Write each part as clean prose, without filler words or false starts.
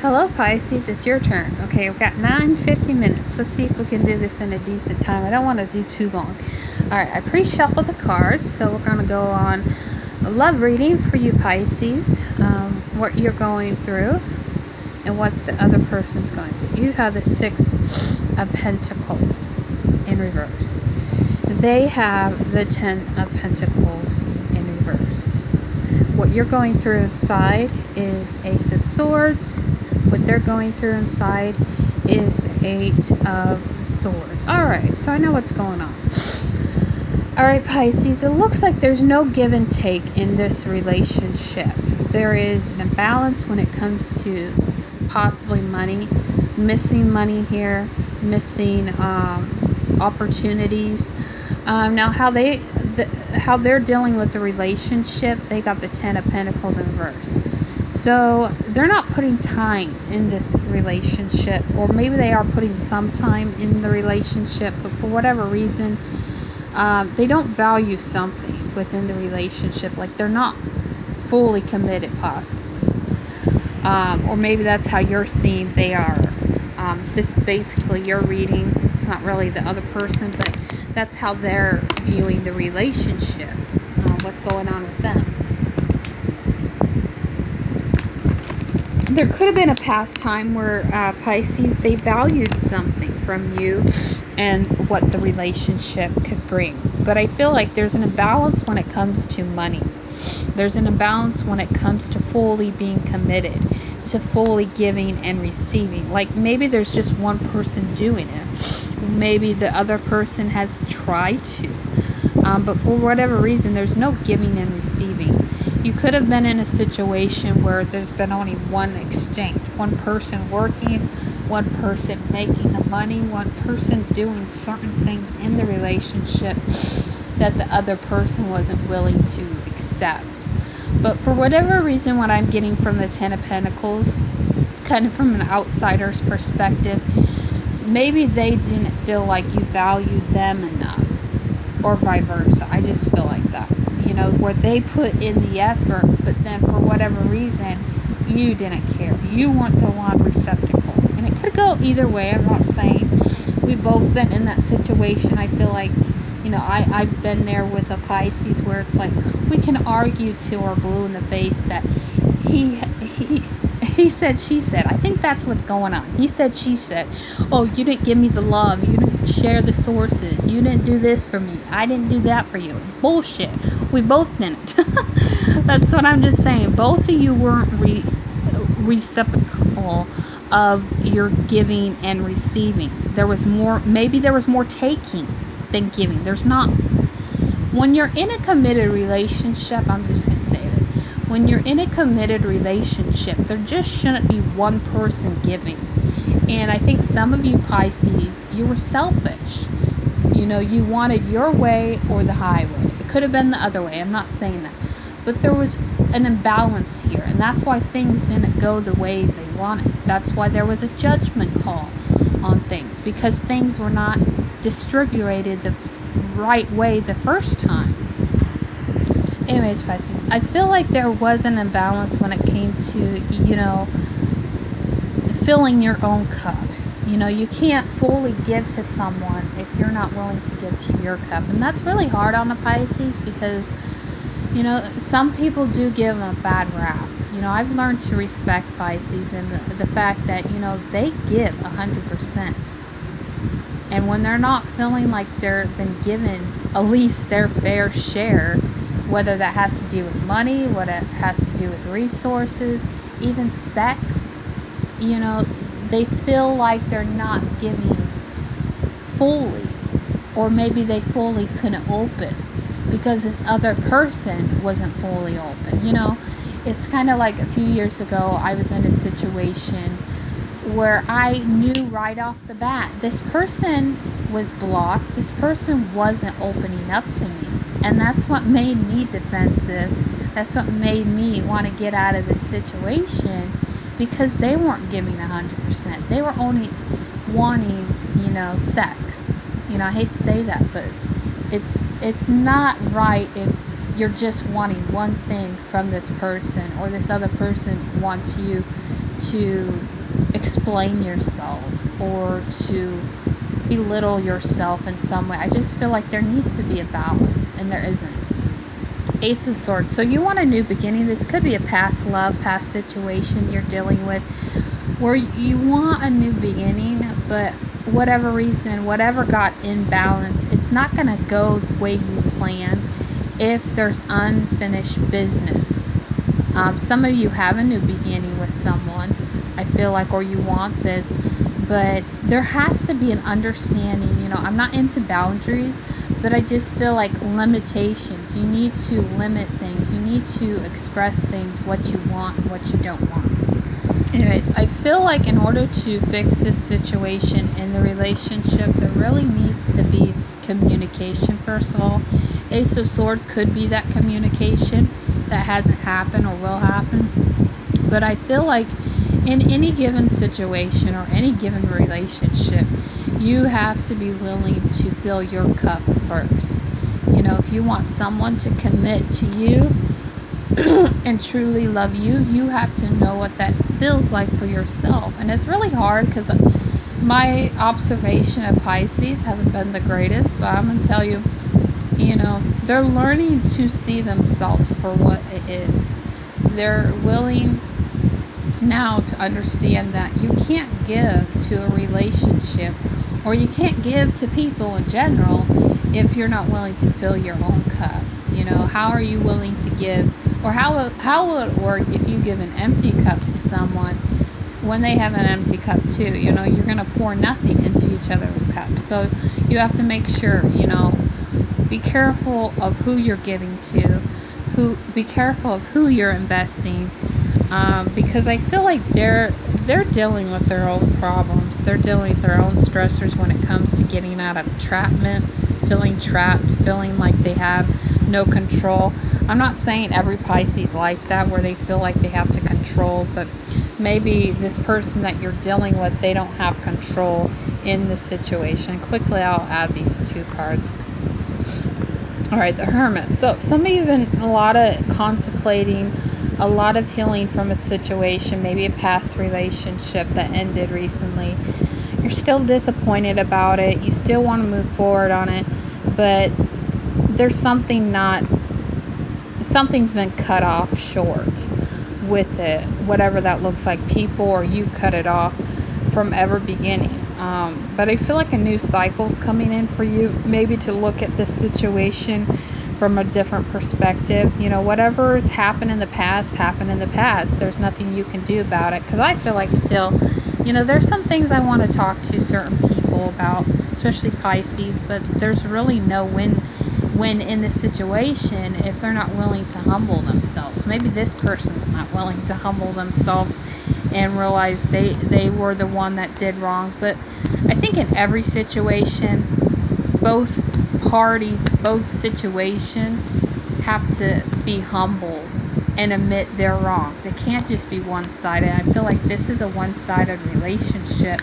Hello Pisces, it's your turn. Okay, we've got 9:50 minutes. Let's see if we can do this in a decent time. I don't want to do too long. Alright, I pre-shuffled the cards, so we're going to go on a love reading for you Pisces, what you're going through and what the other person's going through. You have the Six of Pentacles in reverse. They have the Ten of Pentacles in reverse. What you're going through inside is Ace of Swords. What they're going through inside is Eight of Swords. Alright, so I know what's going on. Alright, Pisces, it looks like there's no give and take in this relationship. There is an imbalance when it comes to possibly money, missing money here, missing opportunities. Now, how they're dealing with the relationship, they got the Ten of Pentacles in reverse. So they're not putting time in this relationship, or maybe they are putting some time in the relationship, but for whatever reason, they don't value something within the relationship. Like they're not fully committed, possibly. Or maybe that's how you're seeing they are. This is basically your reading. It's not really the other person, but that's how they're viewing the relationship. What's going on with them. There could have been a past time where Pisces, they valued something from you and what the relationship could bring. But I feel like there's an imbalance when it comes to money. There's an imbalance when it comes to fully being committed, to fully giving and receiving. Like maybe there's just one person doing it. Maybe the other person has tried to. But for whatever reason, there's no giving and receiving. You could have been in a situation where there's been only one exchange. One person working, one person making the money, one person doing certain things in the relationship that the other person wasn't willing to accept. But for whatever reason, what I'm getting from the Ten of Pentacles, kind of from an outsider's perspective, maybe they didn't feel like you valued them enough, or vice versa. I just feel like that. You know, where they put in the effort, but then for whatever reason, you didn't care. You weren't the one receptacle. And it could go either way. I'm not saying we've both been in that situation. I feel like, you know, I've been there with a Pisces where it's like we can argue till we're blue in the face that he said, she said. I think that's what's going on. He said, she said. Oh, you didn't give me the love. You didn't share the sources. You didn't do this for me. I didn't do that for you. Bullshit. We both didn't. That's what I'm just saying. Both of you weren't reciprocal of your giving and receiving. There was more, maybe there was more taking than giving. There's not. When you're in a committed relationship, I'm just going to say this. When you're in a committed relationship, there just shouldn't be one person giving. And I think some of you Pisces, you were selfish. You know, you wanted your way or the highway. It could have been the other way. I'm not saying that. But there was an imbalance here. And that's why things didn't go the way they wanted. That's why there was a judgment call on things. Because things were not distributed the right way the first time. Anyways, Pisces, I feel like there was an imbalance when it came to, you know, filling your own cup. You know, you can't fully give to someone if you're not willing to give to your cup. And that's really hard on the Pisces because, you know, some people do give them a bad rap. You know, I've learned to respect Pisces and the fact that, you know, they give 100%. And when they're not feeling like they've been given at least their fair share, whether that has to do with money, what it has to do with resources, even sex, you know, they feel like they're not giving fully, or maybe they fully couldn't open because this other person wasn't fully open. You know, it's kind of like a few years ago, I was in a situation where I knew right off the bat, this person was blocked, this person wasn't opening up to me. And that's what made me defensive. That's what made me want to get out of this situation because they weren't giving 100%. They were only wanting, you know, sex. You know, I hate to say that, but it's not right if you're just wanting one thing from this person or this other person wants you to explain yourself or to belittle yourself in some way. I just feel like there needs to be a balance, and there isn't. Ace of Swords. So you want a new beginning. This could be a past love, past situation you're dealing with, where you want a new beginning, but whatever reason, whatever got imbalanced, it's not going to go the way you plan if there's unfinished business. Some of you have a new beginning with someone, I feel like, or you want this, but there has to be an understanding. You know, I'm not into boundaries, but I just feel like limitations. You need to limit things. You need to express things, what you want and what you don't want. Anyways, I feel like in order to fix this situation in the relationship, there really needs to be communication, first of all. Ace of Swords could be that communication that hasn't happened or will happen. But I feel like in any given situation or any given relationship, you have to be willing to fill your cup first. You know, if you want someone to commit to you and truly love you, you have to know what that feels like for yourself. And it's really hard because my observation of Pisces haven't been the greatest, but I'm going to tell you, you know, they're learning to see themselves for what it is. They're willing now to understand that you can't give to a relationship, or you can't give to people in general, if you're not willing to fill your own cup. You know, how are you willing to give, or how will it work if you give an empty cup to someone when they have an empty cup too? You know, you're going to pour nothing into each other's cups. So you have to make sure, you know, be careful of who you're giving to, be careful of who you're investing, because I feel like they're dealing with their own problems. They're dealing with their own stressors when it comes to getting out of entrapment, feeling trapped, feeling like they have no control. I'm not saying every Pisces like that, where they feel like they have to control, but maybe this person that you're dealing with, they don't have control in the situation. Quickly, I'll add these two cards. All right, the Hermit. So some of you have been a lot of contemplating, a lot of healing from a situation, maybe a past relationship that ended recently. You're still disappointed about it. You still want to move forward on it, but there's something's been cut off short with it, whatever that looks like. People or you cut it off from ever beginning. But I feel like a new cycle's coming in for you, maybe to look at this situation from a different perspective. You know, whatever's happened in the past, happened in the past. There's nothing you can do about it, because I feel like still, you know, there's some things I want to talk to certain people about, especially Pisces, but there's really no win in this situation if they're not willing to humble themselves. Maybe this person's not willing to humble themselves and realize they were the one that did wrong. But I think in every situation, both parties, both situations have to be humble and admit their wrongs. It can't just be one-sided. I feel like this is a one-sided relationship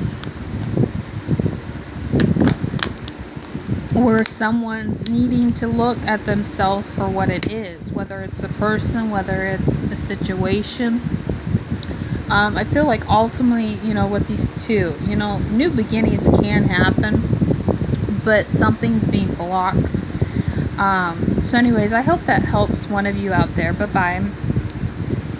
where someone's needing to look at themselves for what it is, whether it's the person, whether it's the situation. I feel like ultimately, you know, with these two, you know, new beginnings can happen, but something's being blocked. So anyways, I hope that helps one of you out there. Bye-bye.